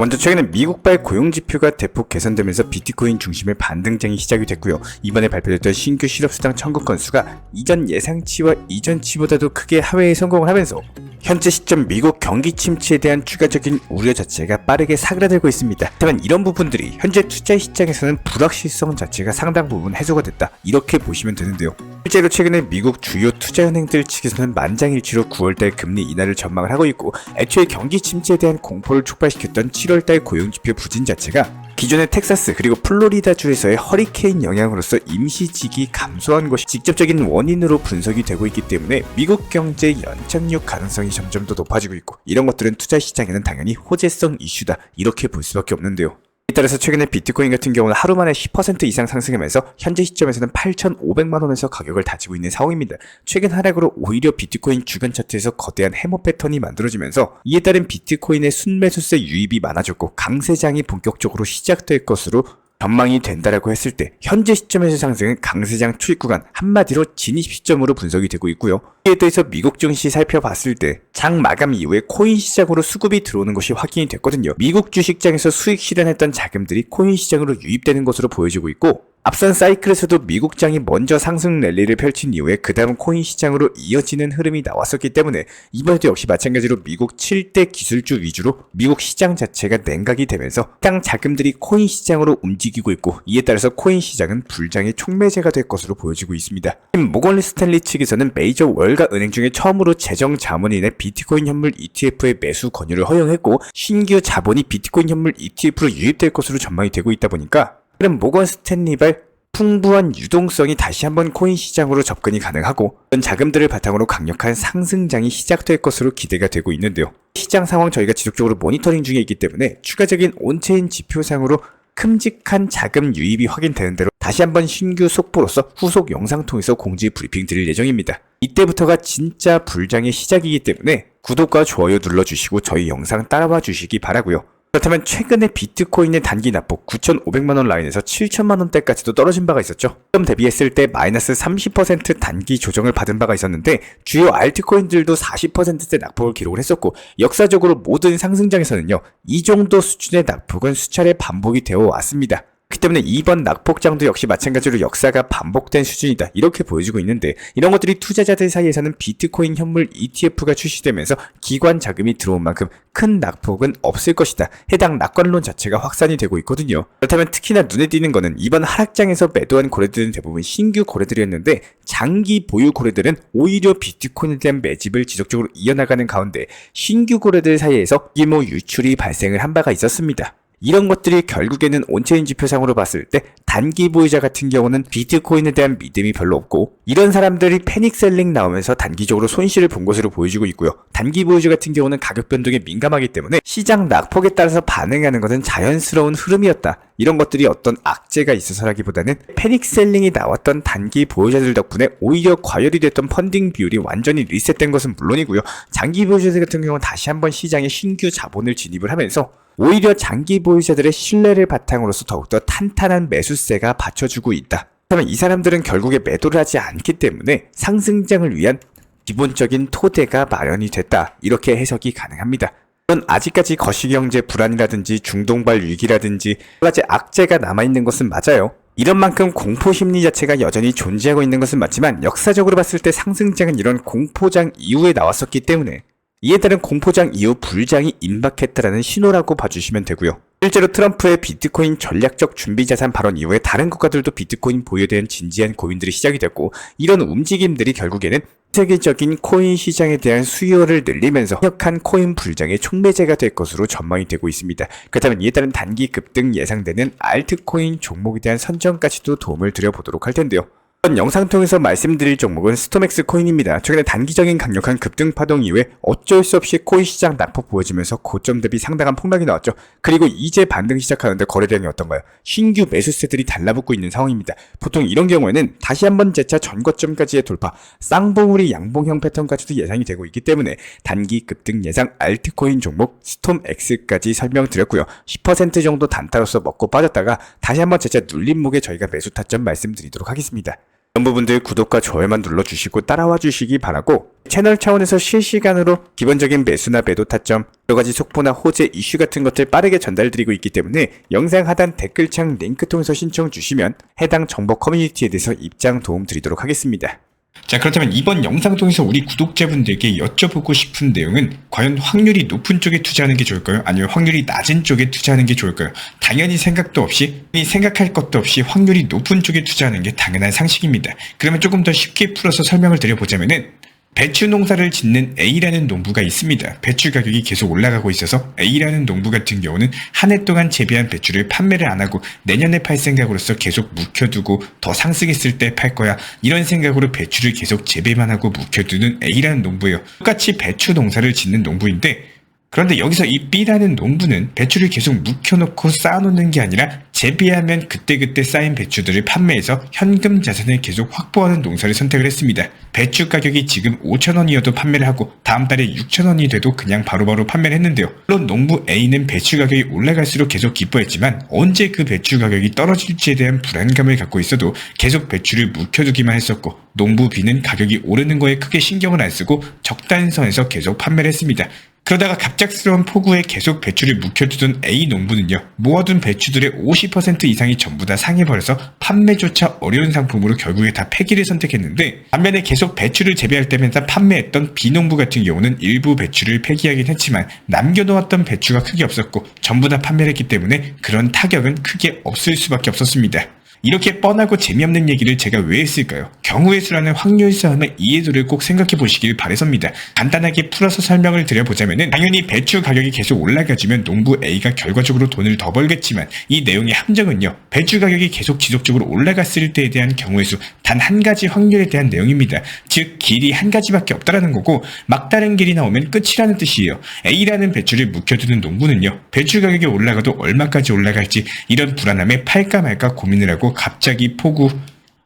먼저 최근에 미국발 고용지표가 대폭 개선되면서 비트코인 중심의 반등장이 시작이 됐고요. 이번에 발표됐던 신규 실업수당 청구 건수가 이전 예상치와 이전치보다도 크게 하회에 성공을 하면서 현재 시점 미국 경기 침체에 대한 추가적인 우려 자체가 빠르게 사그라들고 있습니다. 하지만 이런 부분들이 현재 투자 시장에서는 불확실성 자체가 상당 부분 해소가 됐다, 이렇게 보시면 되는데요. 실제로 최근에 미국 주요 투자은행들 측에서는 만장일치로 9월달 금리 인하를 전망을 하고 있고, 애초에 경기 침체에 대한 공포를 촉발시켰던 7월달 고용지표 부진 자체가 기존의 텍사스 그리고 플로리다주에서의 허리케인 영향으로서 임시직이 감소한 것이 직접적인 원인으로 분석이 되고 있기 때문에 미국 경제의 연착륙 가능성이 점점 더 높아지고 있고, 이런 것들은 투자 시장에는 당연히 호재성 이슈다, 이렇게 볼 수밖에 없는데요. 따라서 최근에 비트코인 같은 경우는 하루 만에 10% 이상 상승하면서 현재 시점에서는 8,500만원에서 가격을 다지고 있는 상황입니다. 최근 하락으로 오히려 비트코인 주간 차트에서 거대한 해머 패턴이 만들어지면서 이에 따른 비트코인의 순매수세 유입이 많아졌고 강세장이 본격적으로 시작될 것으로 전망이 된다라고 했을 때 현재 시점에서 상승은 강세장 투입 구간, 한마디로 진입 시점으로 분석이 되고 있고요. 이에 대해서 미국 증시 살펴봤을 때 장 마감 이후에 코인 시장으로 수급이 들어오는 것이 확인이 됐거든요. 미국 주식장에서 수익 실현했던 자금들이 코인 시장으로 유입되는 것으로 보여지고 있고, 앞선 사이클에서도 미국장이 먼저 상승 랠리를 펼친 이후에 그 다음 코인 시장으로 이어지는 흐름이 나왔었기 때문에 이번에도 역시 마찬가지로 미국 7대 기술주 위주로 미국 시장 자체가 냉각이 되면서 시장 자금들이 코인 시장으로 움직이고 있고, 이에 따라서 코인 시장은 불장의 촉매제가 될 것으로 보여지고 있습니다. 모건리 스탠리 측에서는 메이저 월가 은행 중에 처음으로 재정 자문인의 비트코인 현물 ETF의 매수 권유를 허용했고, 신규 자본이 비트코인 현물 ETF로 유입될 것으로 전망이 되고 있다 보니까 그럼 모건 스탠리발 풍부한 유동성이 다시 한번 코인 시장으로 접근이 가능하고, 이런 자금들을 바탕으로 강력한 상승장이 시작될 것으로 기대가 되고 있는데요. 시장 상황 저희가 지속적으로 모니터링 중에 있기 때문에 추가적인 온체인 지표상으로 큼직한 자금 유입이 확인되는 대로 다시 한번 신규 속보로서 후속 영상 통해서 공지 브리핑 드릴 예정입니다. 이때부터가 진짜 불장의 시작이기 때문에 구독과 좋아요 눌러주시고 저희 영상 따라와 주시기 바라고요. 그렇다면 최근에 비트코인의 단기 납폭 9,500만원 라인에서 7천만원대까지도 떨어진 바가 있었죠. 시점 대비했을 때 마이너스 30% 단기 조정을 받은 바가 있었는데 주요 알트코인들도 40%대 낙폭을 기록을 했었고, 역사적으로 모든 상승장에서는요 이 정도 수준의 낙폭은 수차례 반복이 되어 왔습니다. 그렇기 때문에 이번 낙폭장도 역시 마찬가지로 역사가 반복된 수준이다, 이렇게 보여지고 있는데, 이런 것들이 투자자들 사이에서는 비트코인 현물 ETF가 출시되면서 기관 자금이 들어온 만큼 큰 낙폭은 없을 것이다, 해당 낙관론 자체가 확산이 되고 있거든요. 그렇다면 특히나 눈에 띄는 거는 이번 하락장에서 매도한 거래들은 대부분 신규 거래들이었는데, 장기 보유 거래들은 오히려 비트코인에 대한 매집을 지속적으로 이어나가는 가운데 신규 거래들 사이에서 규모 유출이 발생을 한 바가 있었습니다. 이런 것들이 결국에는 온체인 지표상으로 봤을 때 단기 보유자 같은 경우는 비트코인에 대한 믿음이 별로 없고, 이런 사람들이 패닉셀링 나오면서 단기적으로 손실을 본 것으로 보여지고 있고요. 단기 보유자 같은 경우는 가격 변동에 민감하기 때문에 시장 낙폭에 따라서 반응하는 것은 자연스러운 흐름이었다, 이런 것들이 어떤 악재가 있어서라기보다는 패닉셀링이 나왔던 단기 보유자들 덕분에 오히려 과열이 됐던 펀딩 비율이 완전히 리셋된 것은 물론이고요. 장기 보유자들 같은 경우는 다시 한번 시장에 신규 자본을 진입을 하면서 오히려 장기 보유자들의 신뢰를 바탕으로서 더욱더 탄탄한 매수세가 받쳐주고 있다. 그렇다면 이 사람들은 결국에 매도를 하지 않기 때문에 상승장을 위한 기본적인 토대가 마련이 됐다, 이렇게 해석이 가능합니다. 물론 아직까지 거시경제 불안이라든지 중동발 위기라든지 여러 가지 악재가 남아있는 것은 맞아요. 이런 만큼 공포심리 자체가 여전히 존재하고 있는 것은 맞지만, 역사적으로 봤을 때 상승장은 이런 공포장 이후에 나왔었기 때문에 이에 따른 공포장 이후 불장이 임박했다라는 신호라고 봐주시면 되고요. 실제로 트럼프의 비트코인 전략적 준비자산 발언 이후에 다른 국가들도 비트코인 보유에 대한 진지한 고민들이 시작이 됐고, 이런 움직임들이 결국에는 세계적인 코인 시장에 대한 수요를 늘리면서 강력한 코인 불장의 촉매제가 될 것으로 전망이 되고 있습니다. 그렇다면 이에 따른 단기 급등 예상되는 알트코인 종목에 대한 선정까지도 도움을 드려보도록 할 텐데요. 이번 영상 통해서 말씀드릴 종목은 스톰엑스 코인입니다. 최근에 단기적인 강력한 급등 파동 이후에 어쩔 수 없이 코인 시장 낙폭 보여지면서 고점 대비 상당한 폭락이 나왔죠. 그리고 이제 반등 시작하는데 거래량이 어떤가요? 신규 매수세들이 달라붙고 있는 상황입니다. 보통 이런 경우에는 다시 한번 재차 전고점까지의 돌파, 쌍봉우리 양봉형 패턴까지도 예상이 되고 있기 때문에 단기 급등 예상 알트코인 종목 스톰엑스까지 설명드렸고요. 10% 정도 단타로서 먹고 빠졌다가 다시 한번 재차 눌림목에 저희가 매수 타점 말씀드리도록 하겠습니다. 이런 부분들 구독과 좋아요만 눌러주시고 따라와 주시기 바라고, 채널 차원에서 실시간으로 기본적인 매수나 매도 타점, 여러가지 속보나 호재 이슈 같은 것들 빠르게 전달드리고 있기 때문에 영상 하단 댓글창 링크 통해서 신청 주시면 해당 정보 커뮤니티에 대해서 입장 도움 드리도록 하겠습니다. 자, 그렇다면 이번 영상 통해서 우리 구독자분들께 여쭤보고 싶은 내용은 과연 확률이 높은 쪽에 투자하는 게 좋을까요? 아니면 확률이 낮은 쪽에 투자하는 게 좋을까요? 당연히 생각도 없이, 생각할 것도 없이 확률이 높은 쪽에 투자하는 게 당연한 상식입니다. 그러면 조금 더 쉽게 풀어서 설명을 드려보자면은, 배추 농사를 짓는 A라는 농부가 있습니다. 배추 가격이 계속 올라가고 있어서 A라는 농부 같은 경우는 한 해 동안 재배한 배추를 판매를 안 하고 내년에 팔 생각으로서 계속 묵혀두고 더 상승했을 때 팔 거야, 이런 생각으로 배추를 계속 재배만 하고 묵혀두는 A라는 농부예요. 똑같이 배추 농사를 짓는 농부인데, 그런데 여기서 이 B라는 농부는 배추를 계속 묵혀놓고 쌓아놓는 게 아니라 재배하면 그때그때 쌓인 배추들을 판매해서 현금 자산을 계속 확보하는 농사를 선택을 했습니다. 배추 가격이 지금 5,000원이어도 판매를 하고 다음 달에 6,000원이 돼도 그냥 바로바로 판매를 했는데요. 물론 농부 A는 배추 가격이 올라갈수록 계속 기뻐했지만 언제 그 배추 가격이 떨어질지에 대한 불안감을 갖고 있어도 계속 배추를 묵혀두기만 했었고, 농부 B는 가격이 오르는 거에 크게 신경을 안 쓰고 적당한 선에서 계속 판매를 했습니다. 그러다가 갑작스러운 폭우에 계속 배추를 묵혀두던 A 농부는요, 모아둔 배추들의 50% 이상이 전부 다 상해버려서 판매조차 어려운 상품으로 결국에 다 폐기를 선택했는데, 반면에 계속 배추를 재배할 때마다 판매했던 B 농부 같은 경우는 일부 배추를 폐기하긴 했지만 남겨놓았던 배추가 크게 없었고 전부 다 판매를 했기 때문에 그런 타격은 크게 없을 수밖에 없었습니다. 이렇게 뻔하고 재미없는 얘기를 제가 왜 했을까요? 경우의 수라는 확률 싸움의 이해도를 꼭 생각해 보시길 바래섭니다. 간단하게 풀어서 설명을 드려보자면은, 당연히 배추 가격이 계속 올라가주면 농부 A가 결과적으로 돈을 더 벌겠지만, 이 내용의 함정은요, 배추 가격이 계속 지속적으로 올라갔을 때에 대한 경우의 수, 단 한 가지 확률에 대한 내용입니다. 즉 길이 한 가지밖에 없다라는 거고, 막다른 길이 나오면 끝이라는 뜻이에요. A라는 배추를 묵혀두는 농부는요, 배추 가격이 올라가도 얼마까지 올라갈지 이런 불안함에 팔까 말까 고민을 하고, 갑자기 폭우,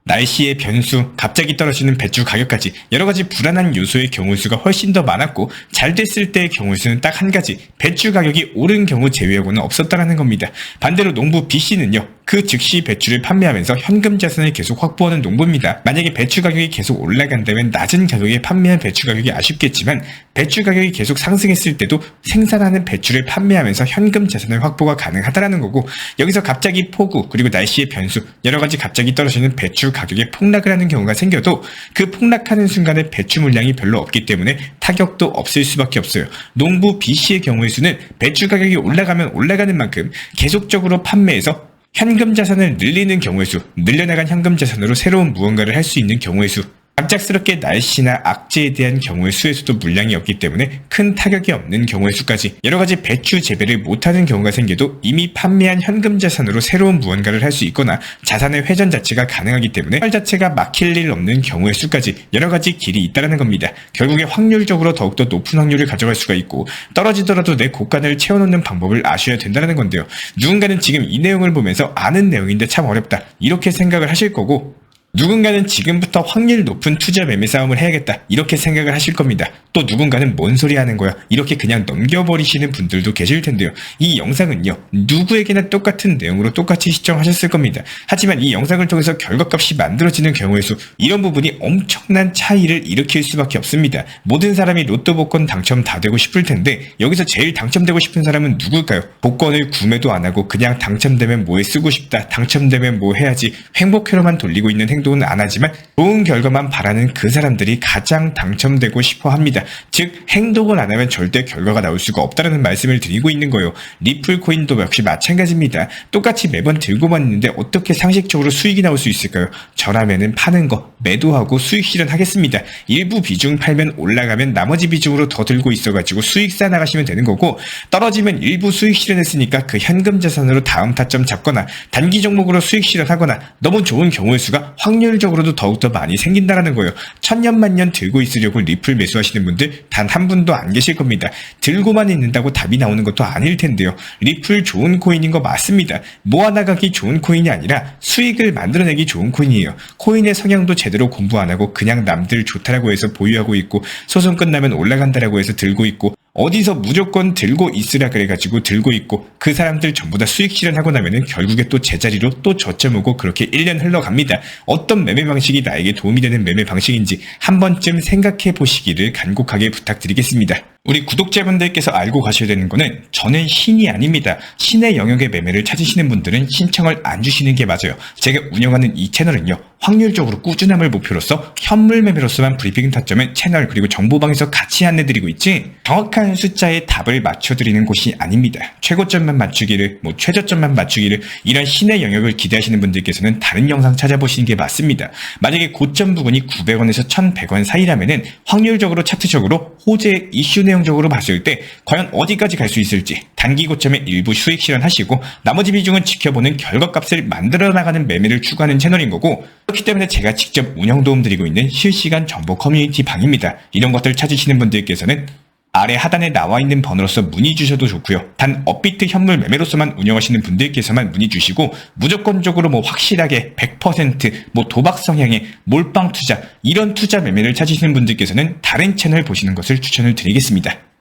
날씨의 변수, 갑자기 떨어지는 배추 가격까지 여러가지 불안한 요소의 경우 수가 훨씬 더 많았고, 잘 됐을 때의 경우 수는 딱 한 가지, 배추 가격이 오른 경우 제외하고는 없었다라는 겁니다. 반대로 농부 B씨는요, 그 즉시 배추를 판매하면서 현금 자산을 계속 확보하는 농부입니다. 만약에 배추 가격이 계속 올라간다면 낮은 가격에 판매한 배추 가격이 아쉽겠지만, 배추 가격이 계속 상승했을 때도 생산하는 배추를 판매하면서 현금 자산을 확보가 가능하다라는 거고, 여기서 갑자기 폭우, 그리고 날씨의 변수, 여러가지 갑자기 떨어지는 배추 가격에 폭락을 하는 경우가 생겨도 그 폭락하는 순간에 배추 물량이 별로 없기 때문에 타격도 없을 수밖에 없어요. 농부 B씨의 경우의 수는 배추 가격이 올라가면 올라가는 만큼 계속적으로 판매해서 현금 자산을 늘리는 경우의 수, 늘려나간 현금 자산으로 새로운 무언가를 할 수 있는 경우의 수, 갑작스럽게 날씨나 악재에 대한 경우의 수에서도 물량이 없기 때문에 큰 타격이 없는 경우의 수까지 여러가지 배추 재배를 못하는 경우가 생겨도 이미 판매한 현금 자산으로 새로운 무언가를 할 수 있거나 자산의 회전 자체가 가능하기 때문에 활 자체가 막힐 일 없는 경우의 수까지 여러가지 길이 있다는 겁니다. 결국에 확률적으로 더욱더 높은 확률을 가져갈 수가 있고, 떨어지더라도 내 곳간을 채워놓는 방법을 아셔야 된다는 건데요. 누군가는 지금 이 내용을 보면서 아는 내용인데 참 어렵다, 이렇게 생각을 하실 거고, 누군가는 지금부터 확률 높은 투자 매매 싸움을 해야겠다, 이렇게 생각을 하실 겁니다. 또 누군가는 뭔 소리 하는 거야, 이렇게 그냥 넘겨버리시는 분들도 계실 텐데요. 이 영상은요, 누구에게나 똑같은 내용으로 똑같이 시청하셨을 겁니다. 하지만 이 영상을 통해서 결과값이 만들어지는 경우의 수, 이런 부분이 엄청난 차이를 일으킬 수밖에 없습니다. 모든 사람이 로또 복권 당첨 다 되고 싶을 텐데, 여기서 제일 당첨되고 싶은 사람은 누굴까요? 복권을 구매도 안 하고 그냥 당첨되면 뭐에 쓰고 싶다, 당첨되면 뭐 해야지, 행복회로만 돌리고 있는 행동은 안 하지만 좋은 결과만 바라는 그 사람들이 가장 당첨되고 싶어 합니다. 즉 행동을 안 하면 절대 결과가 나올 수가 없다는 말씀을 드리고 있는 거예요. 리플 코인도 역시 마찬가지입니다. 똑같이 매번 들고만 있는데 어떻게 상식적으로 수익이 나올 수 있을까요? 저라면은 파는 거 매도하고 수익 실현하겠습니다. 일부 비중 팔면 올라가면 나머지 비중으로 더 들고 있어가지고 수익 쌓아 나가시면 되는 거고, 떨어지면 일부 수익 실현했으니까 그 현금 자산으로 다음 타점 잡거나 단기 종목으로 수익 실현하거나, 너무 좋은 경우의 수가 확률적으로도 더욱더 많이 생긴다라는 거예요. 천년만년 들고 있으려고 리플 매수하시는 분들 단 한 분도 안 계실 겁니다. 들고만 있는다고 답이 나오는 것도 아닐 텐데요. 리플 좋은 코인인 거 맞습니다. 모아나가기 좋은 코인이 아니라 수익을 만들어내기 좋은 코인이에요. 코인의 성향도 제대로 공부 안 하고 그냥 남들 좋다라고 해서 보유하고 있고, 소송 끝나면 올라간다라고 해서 들고 있고, 어디서 무조건 들고 있으라 그래가지고 들고 있고 그 사람들 전부 다 수익 실현하고 나면은 결국에 또 제자리로 또 저점 오고 그렇게 1년 흘러갑니다. 어떤 매매 방식이 나에게 도움이 되는 매매 방식인지 한 번쯤 생각해 보시기를 간곡하게 부탁드리겠습니다. 우리 구독자분들께서 알고 가셔야 되는 거는 저는 신이 아닙니다. 신의 영역의 매매를 찾으시는 분들은 신청을 안 주시는 게 맞아요. 제가 운영하는 이 채널은요. 확률적으로 꾸준함을 목표로서 현물 매매로서만 브리핑 타점은 채널 그리고 정보방에서 같이 안내드리고 있지 정확한 숫자의 답을 맞춰드리는 곳이 아닙니다. 최고점만 맞추기를 최저점만 맞추기를 이런 신의 영역을 기대하시는 분들께서는 다른 영상 찾아보시는 게 맞습니다. 만약에 고점 부근이 900원에서 1100원 사이라면은 확률적으로 차트적으로 호재 이슈 내용적으로 봤을 때 과연 어디까지 갈 수 있을지 단기 고점에 일부 수익 실현하시고 나머지 비중은 지켜보는 결과값을 만들어 나가는 매매를 추구하는 채널인 거고 그렇기 때문에 제가 직접 운영 도움 드리고 있는 실시간 정보 커뮤니티 방입니다. 이런 것들 찾으시는 분들께서는 아래 하단에 나와 있는 번호로서 문의 주셔도 좋고요. 단 업비트 현물 매매로서만 운영하시는 분들께서만 문의 주시고 무조건적으로 확실하게 100% 도박 성향의 몰빵 투자 이런 투자 매매를 찾으시는 분들께서는 다른 채널 보시는 것을 추천을 드리겠습니다.